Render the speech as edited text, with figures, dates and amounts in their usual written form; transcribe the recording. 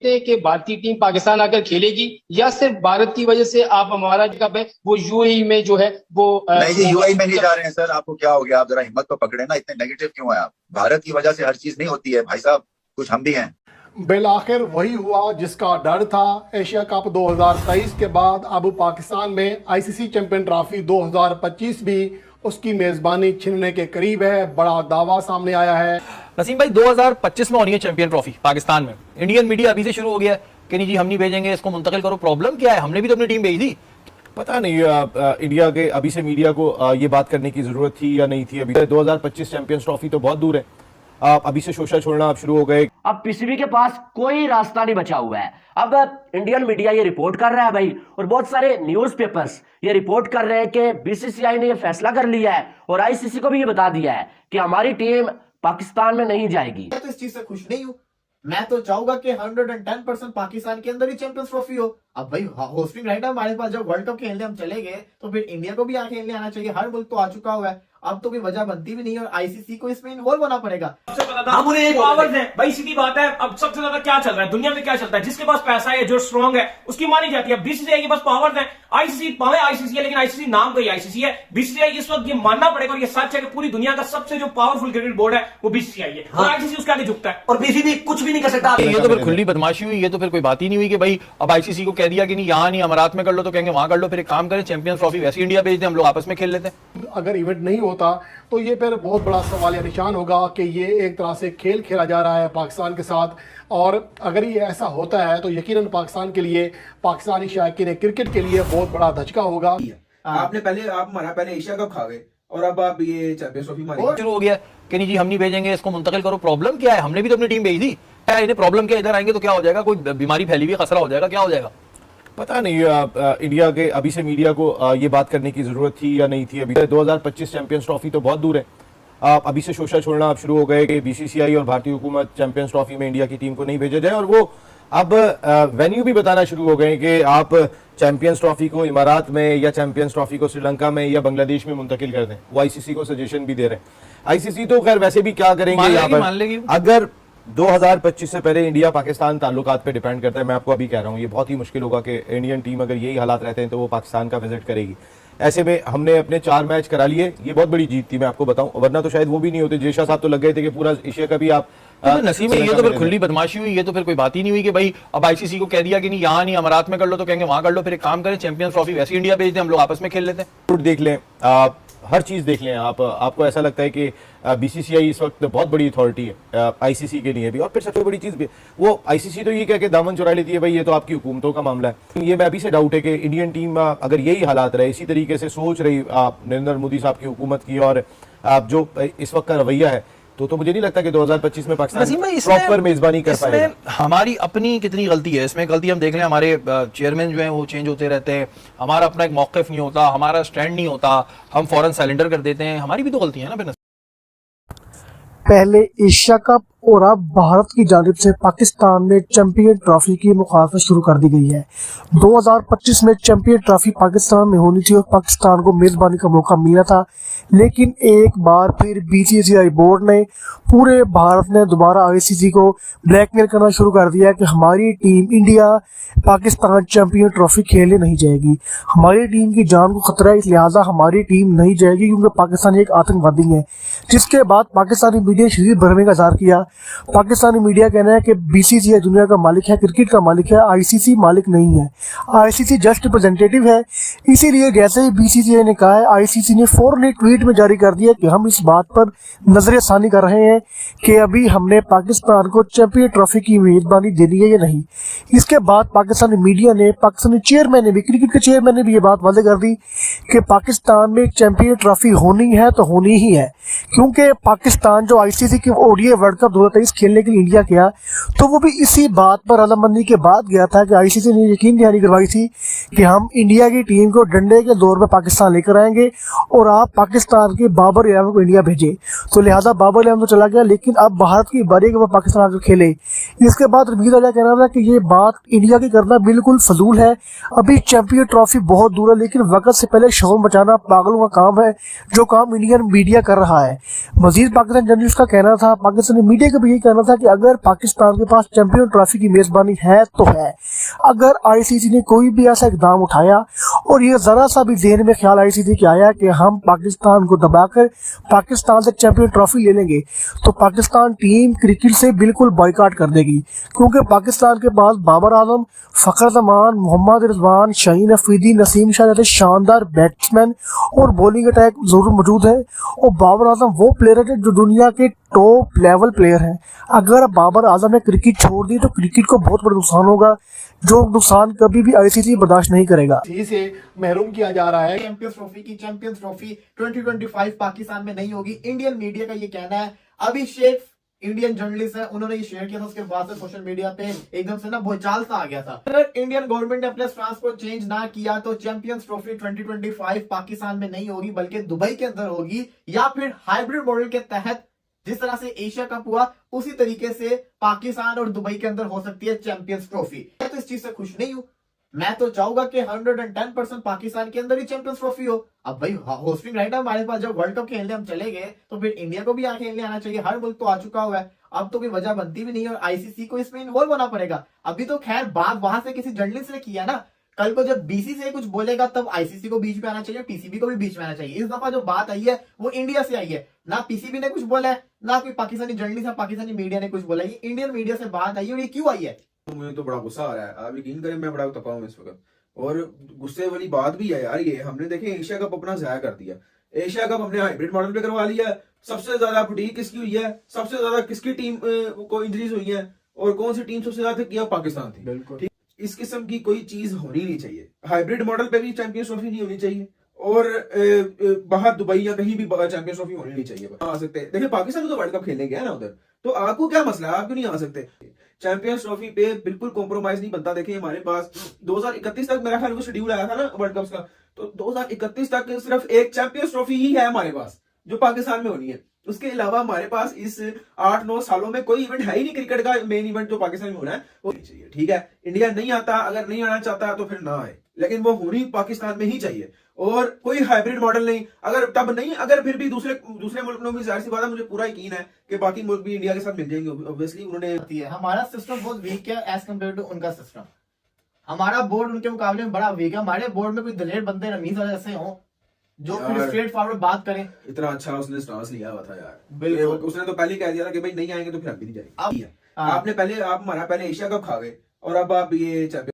हैं कि भारतीय टीम पाकिस्तान आकर खेलेगी, या सिर्फ भारत की वजह से आप हमारा जो कप है वो यूएई में जो है वो नहीं जी, यूएई में नहीं जा रहे हैं सर। आपको क्या हो गया? आप जरा हिम्मत तो पकड़े ना, इतने नेगेटिव क्यों है आप? भारत की वजह से हर चीज नहीं होती है भाई साहब, कुछ हम भी हैं। बिल आखिर वही हुआ जिसका डर था। एशिया कप 2023 के बाद अब पाकिस्तान में आईसीसी चैंपियन ट्रॉफी 2025 भी उसकी मेजबानी छीनने के करीब है। बड़ा दावा सामने आया है। नसीम भाई 2025 में होनी है चैंपियन ट्रॉफी पाकिस्तान में। इंडियन मीडिया अभी से शुरू हो गया है कि नहीं जी हम नहीं भेजेंगे, इसको मुंतकिल करो। प्रॉब्लम क्या है? हमने भी तो अपनी टीम भेजी थी। पता नहीं इंडिया के अभी से मीडिया को ये बात करने की जरूरत थी या नहीं थी। अभी 2025 चैंपियंस ट्रॉफी तो बहुत दूर है। अभी से शोषा छोड़ना आप शुरू हो गए। अब पीसीबी के पास कोई रास्ता नहीं बचा हुआ है। अब इंडियन मीडिया ये रिपोर्ट कर रहा है भाई, और बहुत सारे न्यूज़पेपर्स ये रिपोर्ट कर रहे हैं कि बीसीसीआई ने ये फैसला कर लिया है और आईसीसी को भी ये बता दिया है कि हमारी टीम पाकिस्तान में नहीं जाएगी। मैं तो इस चीज से खुश नहीं हूँ। मैं तो चाहूंगा कि 110% पाकिस्तान के अंदर ही चैंपियंस ट्रॉफी हो। अब भाई होस्टिंग राइट है हमारे पास। जब वर्ल्ड कप खेलने हम चले गए तो फिर इंडिया को भी यहाँ खेलने आना चाहिए। हर मुल्क तो आ चुका हुआ है, अब तो कोई वजह बनती भी नहीं है और आईसीसी को इसमें इन्वॉल्व होना पड़ेगा। हम उन्हें पावर्स हैं भाई, सीधी बात है। अब सबसे ज्यादा क्या चल रहा है दुनिया में? क्या चलता है? जिसके पास पैसा है, जो स्ट्रांग है, उसकी मानी जाती है। बीसीसीआई के पास पावर्स है। आईसीसी पावे आईसीसी है, लेकिन आईसीसी नाम का ही आईसीसी है। बीसीसीआई इस वक्त ये मानना पड़ेगा और ये सच है कि पूरी दुनिया का सबसे जो पावरफुल क्रिकेट बोर्ड है वो बीसीसीआई है। और आईसीसी उसके आगे झुकता है और बीसीबी कुछ भी नहीं कर सकता। ये तो फिर खुली बदमाशी हुई। ये तो फिर कोई बात ही नहीं हुई कि भाई अब आईसीसी को कह दिया कि नहीं यहाँ नहीं अमारात में कर लो, तो कहेंगे वहां कर लो। फिर एक काम करें, चैंपियंस ट्रॉफी वैसे इंडिया भेज दें, हम लोग आपस में खेल लेते हैं। अगर इवेंट नहीं होता तो ये फिर बहुत बड़ा सवालिया निशान होगा कि ये एक तरह से खेल खेला जा रहा है पाकिस्तान के साथ। और अगर ये ऐसा होता है तो यकीनन पाकिस्तान के लिए, पाकिस्तानी शायकीन क्रिकेट के लिए बहुत बड़ा धचका होगा। आपने पहले एशिया कप खा गए और अब आप ये चैंपियंस ट्रॉफी मारेंगे। शुरू हो गया कि नहीं जी हम नहीं भेजेंगे, इसको मुंतकिल करो। प्रॉब्लम क्या है? हमने भी तो अपनी टीम भेजी थी। इन्हें प्रॉब्लम क्या? इधर आएंगे तो क्या हो जाएगा? कोई बीमारी फैली हुई, खतरा हो जाएगा, क्या हो जाएगा? पता नहीं इंडिया के अभी से मीडिया को ये बात करने की जरूरत थी या नहीं थी। अभी 2025 चैंपियंस ट्रॉफी तो बहुत दूर है। अभी से शोषा छोड़ना आप शुरू हो गए कि बीसीसीआई और भारतीय हुकूमत चैंपियंस ट्रॉफी में इंडिया की टीम को नहीं भेजा जाए। और वो अब वेन्यू भी बताना शुरू हो गए कि आप चैंपियंस ट्रॉफी को इमारात में या चैंपियंस ट्रॉफी को श्रीलंका में या बांग्लादेश में मुंतकिल कर दें। वो आईसीसी को सजेशन भी दे रहे हैं। आईसीसी तो खैर वैसे भी क्या करेंगे यहाँ पर, अगर 2025 से पहले इंडिया पाकिस्तान ताल्लुकात पे डिपेंड करता है। मैं आपको अभी कह रहा हूँ ये बहुत ही मुश्किल होगा कि इंडियन टीम अगर यही हालात रहते हैं तो वो पाकिस्तान का विजिट करेगी। ऐसे में हमने अपने 4 मैच करा लिए, ये बहुत बड़ी जीत थी मैं आपको बताऊं, वरना तो शायद वो भी नहीं होते। जेशा साहब तो लग गए थे कि पूरा एशिया का भी आप नसीब में। ये तो फिर खुली बदमाशी हुई। ये तो फिर कोई बात ही नहीं हुई कि भाई अब आईसीसी को कह दिया कि नहीं यहाँ नहीं अमारात में कर लो, तो कहेंगे वहां कर लो। फिर एक काम करें, चैंपियंस ट्रॉफी वैसे इंडिया भेज दें, हम लोग आपस में खेल लेते हैं। देख लें, हर चीज देख लें आप। आपको ऐसा लगता है कि बीसीसीआई इस वक्त बहुत बड़ी अथॉरिटी है आईसीसी के लिए भी। और फिर सबसे बड़ी चीज भी वो आईसीसी तो ये कह के दामन चुरा लेती है भाई ये तो आपकी हुकूमतों का मामला है। ये मैं अभी से डाउट है कि इंडियन टीम अगर यही हालात रहे, इसी तरीके से सोच रही नरेंद्र मोदी साहब की हुकूमत की और जो इस वक्त का रवैया है, तो मुझे नहीं लगता कि 2025 में पाकिस्तान प्रॉपर मेजबानी कर पाएगा। हमारी अपनी कितनी गलती है इसमें? गलती हम देख लें, हमारे चेयरमैन जो हैं वो चेंज होते रहते हैं, हमारा अपना एक मौक़िफ़ नहीं होता, हमारा स्टैंड नहीं होता, हम फौरन सरेंडर कर देते हैं। हमारी भी तो गलती है ना। पहले एशिया कप और अब भारत की जानिब से पाकिस्तान में चैंपियन ट्रॉफी की मुखालफत शुरू कर दी गई है। 2025 में चैंपियन ट्रॉफी पाकिस्तान में होनी थी और पाकिस्तान को मेज़बानी का मौका मिला था, लेकिन एक बार फिर बीसीसीआई बोर्ड ने, पूरे भारत ने दोबारा आईसीसी को ब्लैकमेल करना शुरू कर दिया कि हमारी team India Pakistan champion trophy खेलने नहीं जाएगी। हमारी टीम की जान को खतरा है, इस लिहाजा हमारी टीम नहीं जाएगी क्योंकि पाकिस्तान एक आतंकवादी है। जिसके बाद पाकिस्तानी मीडिया शदीद भरने का इज़हार किया। पाकिस्तानी मीडिया कहना है कि बीसीसीआई दुनिया का मालिक है, क्रिकेट का मालिक है, आईसीसी मालिक नहीं है, आईसीसी जस्ट रिप्रेजेंटेटिव है। इसीलिए जैसे ही बीसीसीआई ने कहा है, आईसीसी ने फौरन एक ट्वीट में जारी कर दिया कि हम इस बात पर नजरसानी कर रहे हैं कि अभी हमने पाकिस्तान को चैंपियन ट्रॉफी की मेजबानी देनी है या नहीं। इसके बाद पाकिस्तानी मीडिया ने, पाकिस्तानी चेयरमैन ने भी, क्रिकेट के चेयरमैन ने भी ये बात वादे कर दी कि पाकिस्तान में चैंपियन ट्रॉफी होनी है तो होनी ही है, क्योंकि पाकिस्तान जो आईसीसी की ओडीआई वर्ल्ड कप 2023 खेलने के लिए इंडिया गया तो वो भी इसी बात पर रजामंदी के बाद गया था कि आईसीसी ने यकीन दहानी करवाई थी कि हम इंडिया की टीम को डंडे के दौर पर पाकिस्तान लेकर आएंगे और आप पाकिस्तान पाकिस्तान के बाबर आजम को इंडिया भेजे, तो लिहाजा बाबर आजम तो चला गया, लेकिन अब भारत की बारी कि वो पाकिस्तान आकर खेले। इसके बाद रमीज राजा कहना था कि ये बात इंडिया की करना बिल्कुल फजूल है, अभी चैंपियन ट्रॉफी बहुत दूर है, लेकिन वक्त से पहले शोर मचाना पागलों का काम है, जो काम इंडियन मीडिया कर रहा है। मजीद पाकिस्तान जर्नलिस्ट का कहना था, पाकिस्तानी मीडिया का भी यही कहना था कि अगर पाकिस्तान के पास चैंपियन ट्रॉफी की मेजबानी है तो है, अगर आईसीसी ने कोई भी ऐसा इकदाम उठाया और ये जरा सा भी ज़हन में ख्याल आईसीसी के आया कि हम पाकिस्तान को दबाकर पाकिस्तान से चैंपियन ट्रॉफी ले लेंगे, तो पाकिस्तान टीम क्रिकेट से बिल्कुल बॉयकॉट कर देगी, क्योंकि पाकिस्तान के पास बाबर आजम, फ़खर जमान, मोहम्मद रिजवान, शाहीन अफरीदी, नसीम शाह जैसे शानदार बैट्समैन और बॉलिंग अटैक जरूर मौजूद है। और बाबर आजम वो प्लेयर है जो दुनिया के टॉप लेवल प्लेयर हैं। अगर बाबर आजम ने क्रिकेट छोड़ दी तो क्रिकेट को बहुत बड़ा नुकसान होगा, जो नुकसान कभी भी आईसीसी बर्दाश्त नहीं करेगा। इसे महरूम किया जा रहा है। चैंपियंस ट्रॉफी 2025 पाकिस्तान में नहीं होगी, इंडियन मीडिया का ये कहना है। अभिषेक इंडियन जर्नलिस्ट है, उन्होंने ये शेयर किया था, उसके बाद से सोशल मीडिया पे एकदम से ना भूचाल सा आ गया था। अगर इंडियन गवर्नमेंट ने अपने स्टांस को चेंज ना किया तो चैंपियंस ट्रॉफी 2025 पाकिस्तान में नहीं होगी, बल्कि दुबई के अंदर होगी, या फिर हाइब्रिड मॉडल के तहत जिस तरह से एशिया कप हुआ उसी तरीके से पाकिस्तान और दुबई के अंदर हो सकती है चैंपियंस ट्रॉफी। मैं तो इस चीज से खुश नहीं हूं, मैं तो चाहूंगा कि 110% पाकिस्तान के अंदर ही चैंपियंस ट्रॉफी हो। अब भाई होस्टिंग राइट है हमारे पास, जब वर्ल्ड कप खेलने हम चले गए तो फिर इंडिया को भी यहाँ खेलने आना चाहिए। हर मुल्क तो आ चुका हुआ है, अब तो कोई वजह बनती भी नहीं है और आईसीसी को इसमें इन्वॉल्व होना पड़ेगा। अभी तो खैर बात वहां से किसी जर्नलिस्ट ने किया ना, कल को जब बीसीसीआई कुछ बोलेगा तब आईसीसी को बीच में आना चाहिए, पीसीबी को भी बीच में आना चाहिए। इस दफा जो बात आई है वो इंडिया से आई है, ना पीसीबी ने कुछ बोला है, ना कोई पाकिस्तानी जर्नलिस्ट या पाकिस्तानी मीडिया ने कुछ बोला है। ये इंडियन मीडिया से बात आई है और ये क्यों आई है? मुझे तो बड़ा गुस्सा आ रहा है, आप यकीन करें मैं बड़ा तपा हूं इस वक्त, और गुस्से वाली बात भी है यार। ये हमने देखे एशिया कप अपना जाया कर दिया, एशिया कप हमने हाइब्रिड मॉडल पे करवा लिया। सबसे ज्यादा फटीग किसकी हुई है, सबसे ज्यादा किसकी टीम को इंजरीज हुई है, और कौन सी टीम सबसे ज्यादा किया? पाकिस्तान थी। बिल्कुल इस किस्म की कोई चीज होनी नहीं चाहिए। हाइब्रिड मॉडल पे भी चैंपियंस ट्रॉफी नहीं होनी चाहिए, और बाहर दुबई या कहीं भी चैंपियंस ट्रॉफी होनी नहीं चाहिए। आ सकते हैं, देखिए पाकिस्तान तो वर्ल्ड कप खेलने गया ना उधर, तो आपको क्या मसला है, आप क्यों नहीं आ सकते? चैंपियंस ट्रॉफी पे बिल्कुल कॉम्प्रोमाइज नहीं बनता। देखिए हमारे पास 2031 तक मेरा ख्याल को शेड्यूल आया था ना वर्ल्ड कप का, तो 2031 तक सिर्फ एक चैंपियंस ट्रॉफी ही है हमारे पास जो पाकिस्तान में होनी है। उसके अलावा हमारे पास इस 8-9 सालों में कोई इवेंट है ही नहीं क्रिकेट का मेन इवेंट जो पाकिस्तान में होना है वो नहीं चाहिए। ठीक है, इंडिया नहीं आता, अगर नहीं आना चाहता तो फिर ना आए, लेकिन वो होनी पाकिस्तान में ही चाहिए, और कोई हाइब्रिड मॉडल नहीं। अगर तब नहीं, अगर फिर भी दूसरे मुल्क में भी जाहिर सी बात है, मुझे पूरा यकीन है कि बाकी मुल्क भी इंडिया के साथ मिल जाएंगे। ऑब्वियसली उन्होंने हमारा सिस्टम बहुत वीक है एज कम्पेयर टू उनका सिस्टम। हमारा बोर्ड उनके मुकाबले में बड़ा वीक है। हमारे बोर्ड में कोई दलेर बंदे रमीज जैसे हो जो फिर स्ट्रेट फॉरवर्ड बात करें। इतना अच्छा उसने स्टांस लिया हुआ था यार, बिल्कुल। उसने तो पहले कह दिया था कि भाई नहीं आएंगे तो फिर हम भी नहीं जाएंगे। आपने पहले आप हमारा पहले एशिया कप खा गए और अब आप ये